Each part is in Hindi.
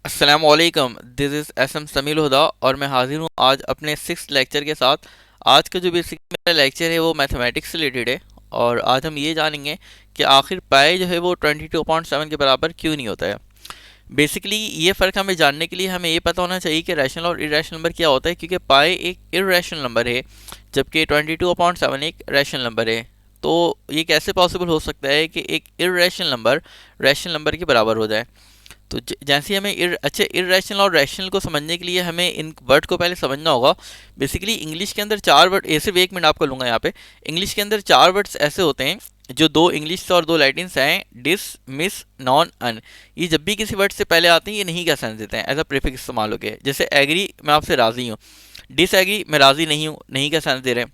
अस्सलामुअलैकुम, दिस इज़ एस एम समील हुदा और मैं हाजिर हूँ आज अपने 6th लेक्चर के साथ। आज का जो बेसिक मेरा लेक्चर है वो मैथमेटिक्स से रिलेटेड है और आज हम ये जानेंगे कि आखिर पाई जो है वो 22.7 के बराबर क्यों नहीं होता है। बेसिकली ये फ़र्क हमें जानने के लिए हमें ये पता होना चाहिए कि रैशनल और इरेशनल नंबर क्या होता है, क्योंकि पाई एक इरेशनल नंबर है जबकि 22.7 एक रैशनल नंबर है। तो ये कैसे पॉसिबल हो सकता है कि एक इरेशनल नंबर रैशनल नंबर के बराबर हो जाए। तो जैसे हमें अच्छे इरेशनल और रैशनल को समझने के लिए हमें इन वर्ड को पहले समझना होगा। बेसिकली इंग्लिश के अंदर चार वर्ड, ये सिर्फ 1 मिनट आपको लूँगा यहाँ पे। इंग्लिश के अंदर चार वर्ड्स ऐसे होते हैं जो दो इंग्लिश से और दो लैटिन से हैं, डिस, मिस, नॉन, अन। ये जब भी किसी वर्ड से पहले आते हैं ये नहीं का सेंस देते हैं, एज अ प्रीफिक्स इस्तेमाल होके। जैसे एग्री, मैं आपसे राज़ी हूँ। डिस एग्री, मैं राज़ी नहीं हूँ, नहीं का सेंस दे रहे हैं।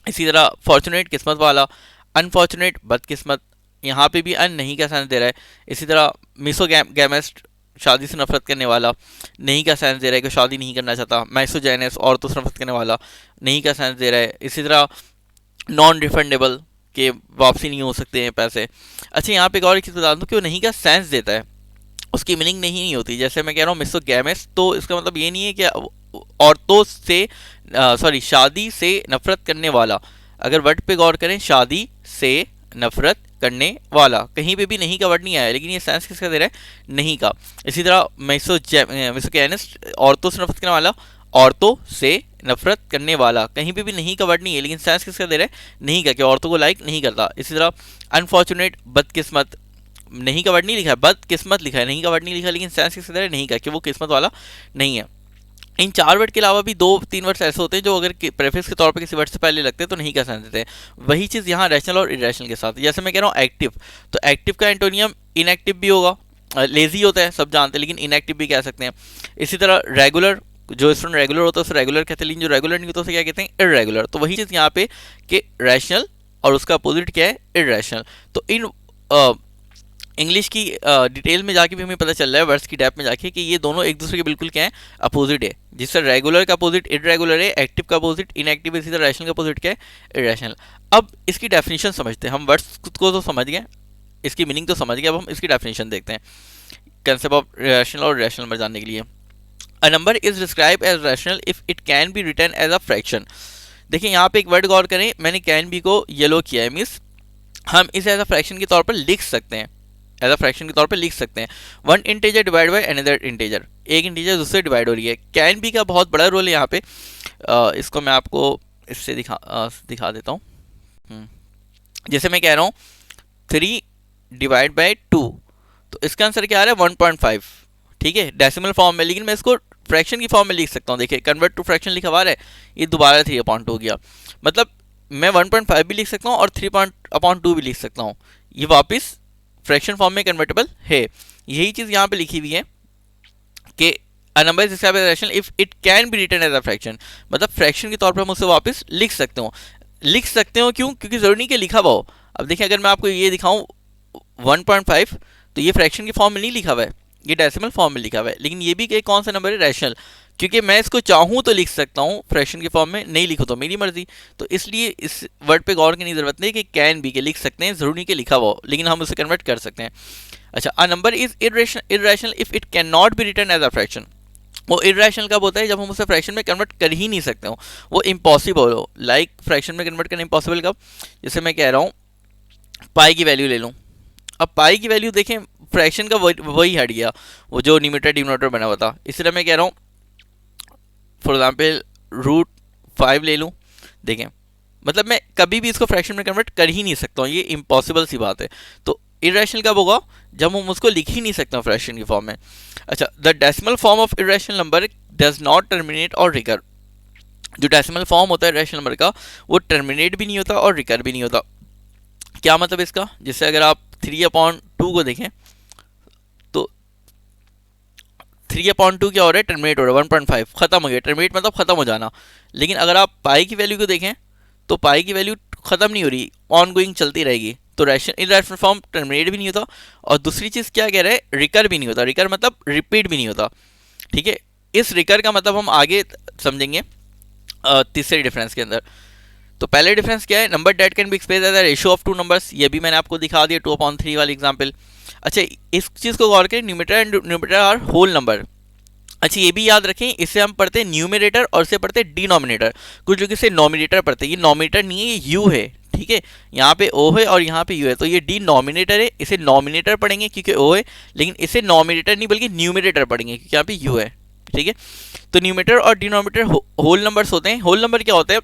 इसी तरह फॉर्चुनेट, किस्मत वाला। अनफॉर्चुनेट, बदकिस्मत, यहाँ पे भी अन नहीं का सेंस दे रहा है। इसी तरह मिसोगैमिस्ट, शादी से नफरत करने वाला, नहीं का सेंस दे रहा है कि शादी नहीं करना चाहता। मैसोजेनस, औरतों से नफरत करने वाला, नहीं का सेंस दे रहा है। इसी तरह नॉन रिफंडेबल, के वापसी नहीं हो सकते हैं पैसे। अच्छा, यहाँ पे एक और चीज़ बता दूँ कि वो नहीं का सेंस देता है, उसकी मीनिंग नहीं होती। जैसे मैं कह रहा हूँ मिसोगैमिस, तो इसका मतलब ये नहीं है कि औरतों से, सॉरी, शादी से नफरत करने वाला। अगर वर्ड पे गौर करें, शादी से नफरत करने वाला, कहीं पे भी नहीं का वर्ड नहीं आया, लेकिन ये सेंस किसका दे रहा है, नहीं का। इसी तरह मिसोगैनिस्ट, औरतों से नफरत करने वाला, औरतों से नफरत करने वाला, कहीं पे भी नहीं का वर्ड नहीं है, लेकिन सेंस किसका दे रहा है, नहीं का, कि औरतों को लाइक नहीं करता। इसी तरह अनफॉर्चुनेट, बदकिस्मत, नहीं का वर्ड नहीं लिखा है, बदकिस्मत लिखा है, नहीं का वर्ड नहीं लिखा, लेकिन सेंस किसका दे रहा है, नहीं का, कि वो किस्मत वाला नहीं है। इन चार वर्ड के अलावा भी 2-3 वर्ड्स ऐसे होते हैं जो अगर प्रेफिक्स के तौर पे किसी वर्ड से पहले लगते हैं तो नहीं का सेंस देते हैं। वही चीज़ यहाँ रैशनल और इरेशनल के साथ। जैसे मैं कह रहा हूँ एक्टिव, तो एक्टिव का एंटोनियम इनएक्टिव भी होगा। लेजी होता है सब जानते हैं, लेकिन इनएक्टिव भी कह सकते हैं। इसी तरह रेगुलर, जो स्टूडेंट रेगुलर होता है उसे रेगुलर कहते हैं, लेकिन जो रेगुलर नहीं होता उसे क्या कहते हैं, इरेगुलर। तो वही चीज़ यहाँ पे कि रैशनल और उसका अपोजिट क्या है, इरेशनल। तो इन इंग्लिश की डिटेल में जाके भी हमें पता चल रहा है, वर्ड्स की डेप्थ में जाके, कि ये दोनों एक दूसरे के बिल्कुल क्या है, अपोजिट है। जिससे रेगुलर का अपोजिट इरेगुलर है, एक्टिव का अपोजिट इनएक्टिव है, इसी तरह रैशनल का अपोजिट क्या है, इरेशनल। अब इसकी डेफिनेशन समझते हैं। हम वर्ड्स को तो समझ गए, इसकी मीनिंग तो समझ गए, अब हम इसकी डेफिनेशन देखते हैं कंसेप्ट ऑफ रैशनल और इरेशनल नंबर जानने के लिए। A number is describe as rational if it can be written as a fraction. देखिए यहाँ पे एक वर्ड गौर करें, मैंने कैन बी को येलो किया है, मीन्स हम इसे एज अ फ्रैक्शन के तौर पर लिख सकते हैं, एज अ फ्रैक्शन के तौर पे लिख सकते हैं। One integer divide by another integer, एक इंटीजर दूसरे डिवाइड हो रही है। कैन बी का बहुत बड़ा रोल है यहाँ पे। इसको मैं आपको इससे दिखा देता हूँ। जैसे मैं कह रहा हूँ 3 डिवाइड बाय 2, तो इसका आंसर क्या आ रहा है, 1.5। ठीक है, डेसिमल फॉर्म में, लेकिन मैं इसको फ्रैक्शन की फॉर्म में लिख सकता हूँ। देखिए कन्वर्ट टू फ्रैक्शन लिखा हुआ है, ये दोबारा 3/2 हो गया। मतलब मैं 1.5 भी लिख सकता हूँ और 3/2 भी लिख सकता हूँ, ये वापस फ्रैक्शन फॉर्म में कन्वर्टेबल है। यही चीज़ यहाँ पे लिखी हुई है कि a number is described as rational if it can be written as a fraction. मतलब फ्रैक्शन के तौर पर हम उसे वापस लिख सकते हो। लिख सकते हो क्यों, क्योंकि जरूरी नहीं कि लिखा हुआ हो। अब देखिए अगर मैं आपको ये दिखाऊं 1.5, तो ये फ्रैक्शन की फॉर्म में नहीं लिखा हुआ है, ये डेसिमल फॉर्म में लिखा हुआ है, लेकिन ये भी एक कौन सा नंबर है, रैशनल। क्योंकि मैं इसको चाहूँ तो लिख सकता हूँ फ्रैक्शन की फॉर्म में, नहीं लिखो तो मेरी मर्जी। तो इसलिए इस वर्ड पे गौर करने की जरूरत नहीं कि कैन बी के लिख सकते हैं, जरूरी नहीं कि लिखा हुआ हो, लेकिन हम उसे कन्वर्ट कर सकते हैं। अच्छा, a number is irrational if it can not be written as a fraction. वो इरेशनल कब होता है, जब हम उसे फ्रैक्शन में कन्वर्ट कर ही नहीं सकते हो, वो इम्पॉसिबल हो। लाइक फ्रैक्शन में कन्वर्ट करना इम्पॉसिबल कब, जैसे मैं कह रहा हूँ पाई की वैल्यू ले लूँ। अब पाई की वैल्यू देखें, फ्रैक्शन का वही हट गया, वो जो न्यूमरेटर डिनोमिनेटर बना हुआ था। इस तरह मैं कह रहा हूँ फॉर एग्जाम्पल √5 ले लूँ। देखें, मतलब मैं कभी भी इसको फ्रैक्शन में कन्वर्ट कर ही नहीं सकता हूँ, ये इम्पॉसिबल सी बात है। तो इरेशनल कब होगा, जब हम उसको लिख ही नहीं सकते हैं फ्रैक्शन की फॉर्म में। अच्छा, the decimal form of irrational number does not terminate और रिकर। जो डेसिमल फॉर्म होता है इरेशनल नंबर का, वो टर्मिनेट भी नहीं होता और रिकर भी नहीं होता। क्या मतलब इसका, जिससे अगर आप 3/2 को देखें तो 3/2 क्या हो रहा है, टर्मिनेट हो रहा है, 1.5 खत्म हो गया। टर्मिनेट मतलब खत्म हो जाना। लेकिन अगर आप पाई की वैल्यू को देखें तो पाई की वैल्यू खत्म नहीं हो रही, ऑन गोइंग चलती रहेगी। तो इरेशनल फॉर्म टर्मिनेट भी नहीं होता, और दूसरी चीज़ क्या कह रहे हैं, रिकर भी नहीं होता। रिकर मतलब रिपीट भी नहीं होता। ठीक है, इस रिकर का मतलब हम आगे समझेंगे तीसरे डिफरेंस के अंदर। तो पहले डिफरेंस क्या है, number that can be express as a ratio of two numbers, ये भी मैंने आपको दिखा दिया 2/3 वाली एग्जांपल। अच्छा, इस चीज़ को गौर करें, numerator and numerator are whole number. अच्छा, ये भी याद रखें, इससे हम पढ़ते हैं न्यूमरेटर और इसे पढ़ते हैं डिनोमिनेटर। कुछ लोग इसे नॉमिनेटर पढ़ते हैं, ये नॉमिनेटर नहीं है, ये यू है, ठीक है। यहाँ पे ओ है और यहाँ पे यू है, तो ये डिनोमिनेटर है, इसे नॉमिनेटर पढ़ेंगे क्योंकि ओ है, लेकिन इसे नॉमिनेटर नहीं बल्कि न्यूमरेटर पढ़ेंगे क्योंकि यहाँ पे यू है, ठीक है। तो न्यूमरेटर और डिनोमिनेटर होल नंबर्स होते हैं। होल नंबर क्या होता है?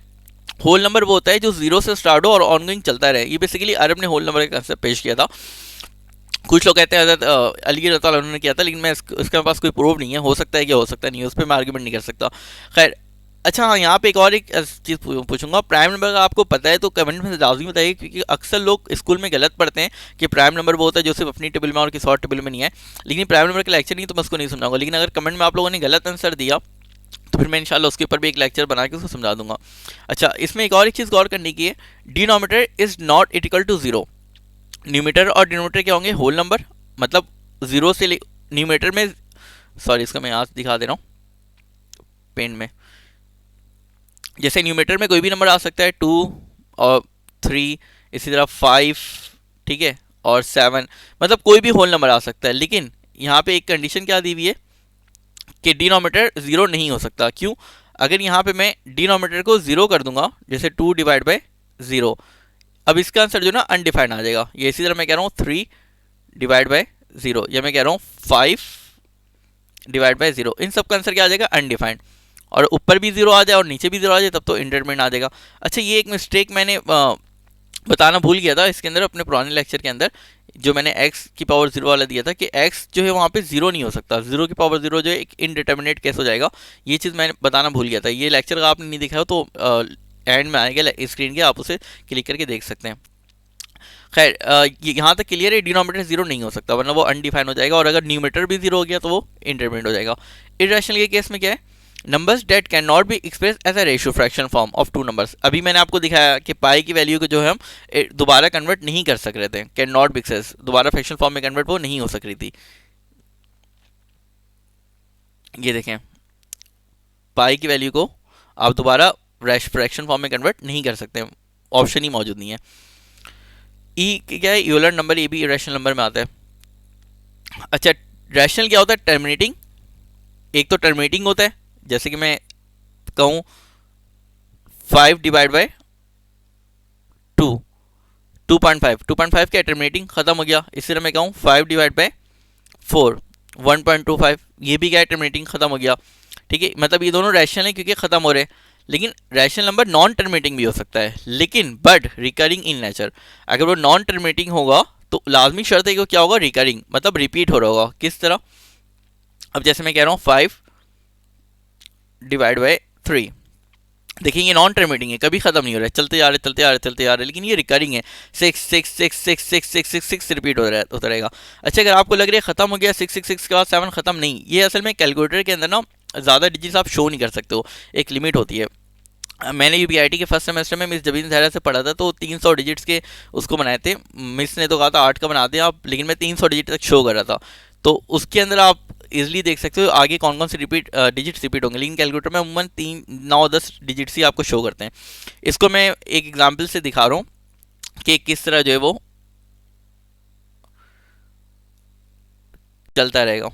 होल नंबर वो होता है जो जीरो से स्टार्ट हो और ऑनगोइंग चलता रहे। ये बेसिकली अरब ने होल नंबर का कंसेप्ट पेश किया था। कुछ लोग कहते हैं हज़रत अली रज़ी अल्लाह उन्होंने किया था, लेकिन मैं इसके पास कोई प्रूफ नहीं है, हो सकता है कि हो सकता नहीं है, उस पर मैं आर्ग्यूमेंट नहीं कर सकता। खैर, अच्छा हाँ, यहाँ पे एक और एक चीज़ पूछूंगा, प्राइम नंबर का आपको पता है तो कमेंट में लाजमी बताइए, क्योंकि अक्सर लोग स्कूल में गलत पढ़ते हैं कि प्राइम नंबर वो होता है जो सिर्फ अपनी टेबल में और किसी और टेबल में नहीं है। लेकिन प्राइम नंबर का लेक्चर नहीं तो मैं उसको नहीं समझाऊंगा, लेकिन अगर कमेंट में आप लोगों ने गलत आंसर दिया तो फिर मैं इंशाल्लाह उसके ऊपर भी एक लेक्चर बना के उसको समझा दूंगा। अच्छा, इसमें एक और एक चीज़ गौर करने की है, denominator is not equal to zero. Numerator और डिनोमिनेटर क्या होंगे? होल नंबर, मतलब जीरो से न्यूमरेटर में, सॉरी इसका मैं यहाँ दिखा दे रहा हूँ पेन में, जैसे न्यूमरेटर में कोई भी नंबर आ सकता है, 2 और 3, इसी तरह 5, ठीक है, और 7, मतलब कोई भी होल नंबर आ सकता है। लेकिन यहाँ पे एक कंडीशन क्या दी हुई है कि डिनोमिनेटर जीरो नहीं हो सकता। क्यों? अगर यहाँ पे मैं डिनोमिनेटर को जीरो कर दूंगा, जैसे 2 डिवाइड बाई जीरो, अब इसका आंसर जो ना अनडिफाइंड आ जाएगा। ये इसी तरह मैं कह रहा हूँ 3 डिवाइड बाई जीरो, या मैं कह रहा हूँ 5 डिवाइड बाई जीरो, इन सब का आंसर क्या आ जाएगा? अनडिफाइंड। और ऊपर भी जीरो आ जाए और नीचे भी जीरो आ जाए तब तो इंडिटरमिनेट आ जाएगा। अच्छा, ये एक मिस्टेक मैंने बताना भूल गया था इसके अंदर, अपने पुराने लेक्चर के अंदर, जो मैंने x की पावर जीरो वाला दिया था कि x जो है वहाँ पे जीरो नहीं हो सकता, जीरो की पावर जीरो जो है एक इनडिटर्मिनेट केस हो जाएगा। ये चीज़ मैंने बताना भूल गया था। ये लेक्चर अगर आपने नहीं देखा हो तो एंड में आएगा स्क्रीन के, आप उसे क्लिक करके देख सकते हैं। खैर, यहाँ तक क्लियर है, डिनोमिनेटर जीरो नहीं हो सकता वरना वो अनडिफाइन हो जाएगा, और अगर न्यूमरेटर भी जीरो हो गया तो वो इंटरमीडिएट हो जाएगा। इरेशनल के केस में क्या है? Numbers that can not be express as a ratio fraction form of two numbers. अभी मैंने आपको दिखाया कि पाई की वैल्यू को जो है हम दोबारा कन्वर्ट नहीं कर सक रहे थे, कैन नॉट बी एक्सप्रेस, दोबारा फ्रैक्शन फॉर्म में कन्वर्ट वो नहीं हो सक रही थी। ये देखें, पाई की वैल्यू को आप दोबारा फ्रैक्शन फॉर्म में कन्वर्ट नहीं कर सकते, ऑप्शन ही मौजूद नहीं है। ई क्या है? यूलर नंबर, ये भी इरेशनल नंबर में आता है। अच्छा, रैशनल क्या होता है? टर्मिनेटिंग। एक तो टर्मिनेटिंग होता है, जैसे कि मैं कहूँ 5 डिवाइड बाई 2, 2.5, 2.5 क्या? टर्मिनेटिंग, खत्म हो गया। इसी तरह मैं कहूँ 5 डिवाइड बाई 4, 1.25, ये भी क्या है? टर्मिनेटिंग, खत्म हो गया, ठीक है। मतलब ये दोनों रैशनल है क्योंकि खत्म हो रहे हैं। लेकिन रैशनल नंबर नॉन टर्मिनेटिंग भी हो सकता है, लेकिन बट रिकरिंग इन नेचर। अगर वो नॉन टर्मिनेटिंग होगा तो लाजमी शर्त है कि क्या होगा? रिकरिंग, मतलब रिपीट हो रहा होगा। किस तरह? अब जैसे मैं कह रहा हूँ 5 डिवाइड बाई 3, देखिए ये नॉन टर्मिनेटिंग है, कभी खत्म नहीं हो रहा है, चलते जा रहे चलते जा रहे चलते जा रहे, लेकिन ये रिकरिंग है, 6 6 6 6 6 6 6 6 रिपीट होता रहेगा। अच्छा, अगर आपको लग रहा है खत्म हो गया 6 6 6 के बाद 7, खत्म नहीं, ये असल में कैलकुलेटर के अंदर ना ज़्यादा डिजिट्स आप शो नहीं कर सकते हो, एक लिमिट होती है। मैंने यूपीआईटी के फर्स्ट सेमेस्टर में मिस जबीन जहरा से पढ़ा था, तो 300 डिजिट्स के उसको बनाए थे। मिस ने तो कहा था 8 का बनाते हैं आप, लेकिन मैं 300 डिजिट तक शो कर रहा था, तो उसके अंदर आप इजीली देख सकते हो आगे कौन कौन से डिजिट्स रिपीट होंगे। लेकिन कैलकुलेटर में अमूमन 3 9 10 डिजिट्स ही आपको शो करते हैं। इसको मैं एक एग्जाम्पल से दिखा रहा हूँ कि किस तरह जो है वो चलता रहेगा।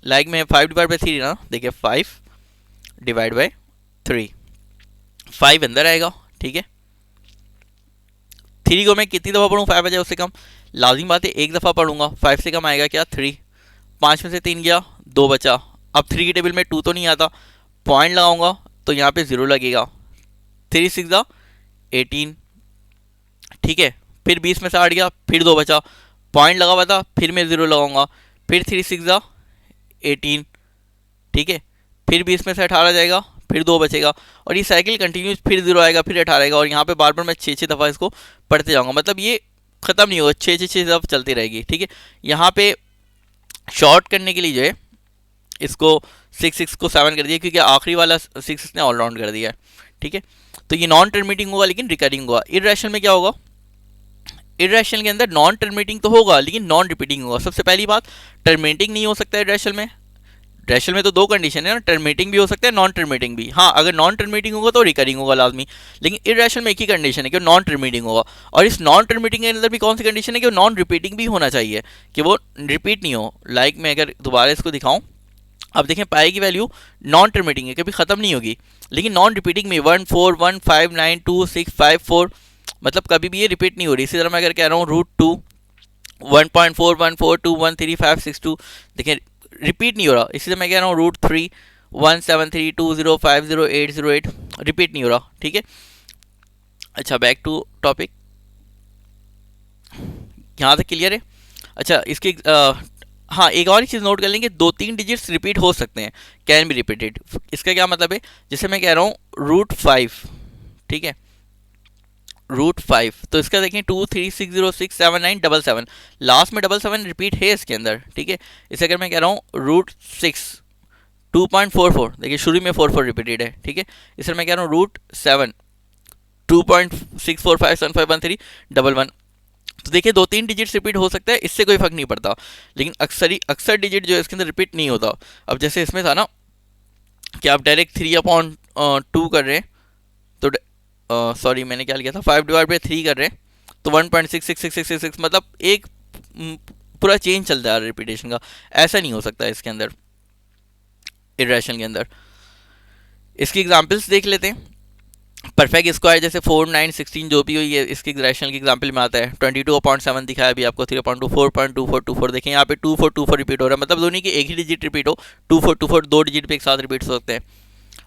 लाइक मैं 5 डिवाइड बाई 3 ना, देखिए 5 डिवाइड बाई 3, 5 अंदर आएगा, ठीक है। 3 को मैं कितनी दफ़ा पढ़ूँ? 5 बजाय उससे कम, लाजिम बात है एक दफ़ा पढ़ूंगा, 5 से कम आएगा क्या? 3, 5 में से 3 गया, 2 बचा। अब 3 की टेबल में 2 तो नहीं आता, पॉइंट लगाऊंगा तो यहाँ पे 0 लगेगा, 3 6 18, ठीक है। फिर 20 में से 8 गया, फिर 2 बचा, पॉइंट लगा हुआ था, फिर मैं 0 लगाऊंगा, फिर 3 6 18, ठीक है। फिर 20 में से 18 जाएगा, फिर 2 बचेगा, और ये साइकिल कंटिन्यूस, फिर 0 आएगा, फिर 18 आएगा, और यहाँ पे बार बार मैं 6 दफ़ा इसको पढ़ते जाऊँगा, मतलब ये ख़त्म नहीं होगा, 6 दफ़ा चलती रहेगी, ठीक है। यहाँ पे शॉर्ट करने के लिए जो है इसको 6 को 7 कर दिया, क्योंकि आखिरी वाला 6 ने ऑलराउंड कर दिया है, ठीक है। तो ये नॉन टर्मिनेटिंग होगा लेकिन रिकरिंग होगा। इरेशनल में क्या होगा? इरेशनल के अंदर नॉन टर्मिनेटिंग तो होगा लेकिन नॉन रिपीटिंग होगा। सबसे पहली बात, टर्मिनेटिंग नहीं हो सकता इरेशनल में, रैशनल में तो दो कंडीशन है ना, टर्मिनेटिंग भी हो सकता है, नॉन टर्मिनेटिंग भी। हाँ, अगर नॉन टर्मिनेटिंग होगा तो रिकरिंग होगा लाजमी, लेकिन इररेशनल में एक ही कंडीशन है कि वो नॉन टर्मिनेटिंग होगा। और इस नॉन टर्मिनेटिंग के अंदर भी कौन सी कंडीशन है कि वो नॉन रिपीटिंग भी होना चाहिए, कि वो रिपीट नहीं हो। लाइक मैं अगर दोबारा इसको दिखाऊं, अब देखें पाई की वैल्यू नॉन टर्मिनेटिंग है, कभी खत्म नहीं होगी, लेकिन नॉन रिपीटिंग में 141592654, मतलब कभी भी ये रिपीट नहीं हो रही। इसी तरह मैं अगर कह रहा हूँ √2 1.4142135662, देखिए रिपीट नहीं हो रहा। इसी तरह मैं कह रहा हूँ √3 17320508008, रिपीट नहीं हो रहा। ठीक है, अच्छा बैक टू टॉपिक, यहाँ तक क्लियर है। अच्छा इसके हाँ, एक और चीज़ नोट कर लेंगे, 2-3 डिजिट्स रिपीट हो सकते हैं, कैन बी रिपीटेड। इसका क्या मतलब है, जैसे मैं कह रहा हूँ √5, ठीक है, √5, तो इसका देखें 23606797, लास्ट में 77 रिपीट है इसके अंदर। ठीक है, इसे अगर मैं कह रहा हूँ √6 2.44, देखिए शुरू में 44 रिपीटेड है। ठीक है, इसे मैं कह रहा हूँ √7 2.6457513111, तो देखिए 2-3 डिजिट रिपीट हो सकता है, इससे कोई फर्क नहीं पड़ता, लेकिन अक्सर डिजिट जो है इसके अंदर रिपीट नहीं होता। अब जैसे इसमें था ना कि आप डायरेक्ट 3/2 कर रहे हैं, तो सॉरी मैंने क्या लिया था, 5/3 कर रहे हैं, तो 1.666666, मतलब एक पूरा चेंज चलता है रिपीटेशन का। ऐसा नहीं हो सकता इसके अंदर, इरेशनल के अंदर। इसकी एग्जांपल्स देख लेते हैं। परफेक्ट स्क्वायर जैसे 4 9 16 जो भी हो, ये इसकी रैशनल की एग्जांपल में आता है। 22.7 दिखाया अभी आपको, 3.2 4.2424, देखें यहाँ पे 2424 रिपीट हो रहा है, मतलब दोनों की एक ही डिजिट रिपीट हो। 2424 दो डिजिट पे एक साथ रिपीट हो सकते हैं।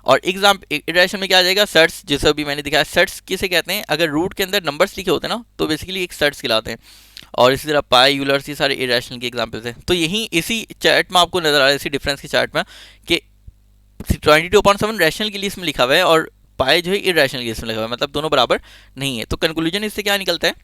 और इटरेशन में क्या आ जाएगा, सर्ट्स, जैसे अभी मैंने दिखाया। सर्ट्स किसे कहते हैं, अगर रूट के अंदर नंबर्स लिखे होते हैं ना, तो बेसिकली एक सर्ट्स कहलाते हैं। और इसी तरह पाई, यूलर्स, ये सारे इरेशनल के एग्जांपल्स हैं। तो यही इसी चार्ट में आपको नजर आ रहा है, इसी डिफरेंस के चार्ट में, कि 22.7 रैशनल की लिस्ट में लिखा हुआ है और पाई जो है इरेशनल की लिस्ट में लिखा हुआ है, मतलब दोनों बराबर नहीं है। तो कंक्लूजन इससे क्या निकलता है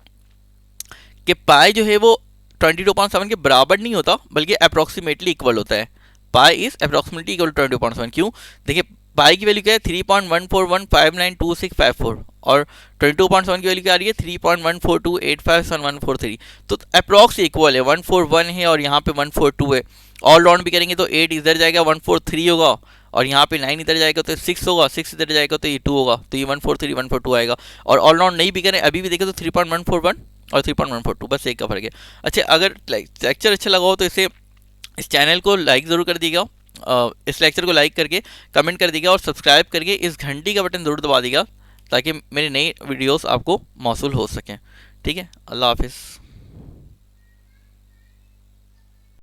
कि पाई जो है वो 22.7 के बराबर नहीं होता, बल्कि अप्रॉक्सीमेटली इक्वल होता है। Pi is approximately equal to 22.7। क्यों, देखिए पाई की वैल्यू क्या है, 3.1415992654, और 22.7 की वैल्यू क्या आ रही है, 3.1428574143। तो अप्रॉक्स इक्वल है, 141 है और यहाँ पे 142 है। ऑल राउंड भी करेंगे तो 8 इधर जाएगा, 143 होगा, और यहाँ पे 9 इधर जाएगा तो 6 होगा, 6 इधर जाएगा तो ये 2 होगा, तो ये 143 142 आएगा। और ऑल राउंड नहीं भी करें, अभी भी देखें तो 3.141 और 3.142, बस एक का फर्क है। अच्छा, अगर लेक्चर अच्छा लगा हो तो इस चैनल को लाइक ज़रूर कर दीजिएगा, इस लेक्चर को लाइक करके कमेंट कर दीजिएगा, और सब्सक्राइब करके इस घंटी का बटन ज़रूर दबा दीजिएगा, ताकि मेरे नए वीडियोस आपको मौसूल हो सकें। ठीक है, अल्लाह हाफिज़।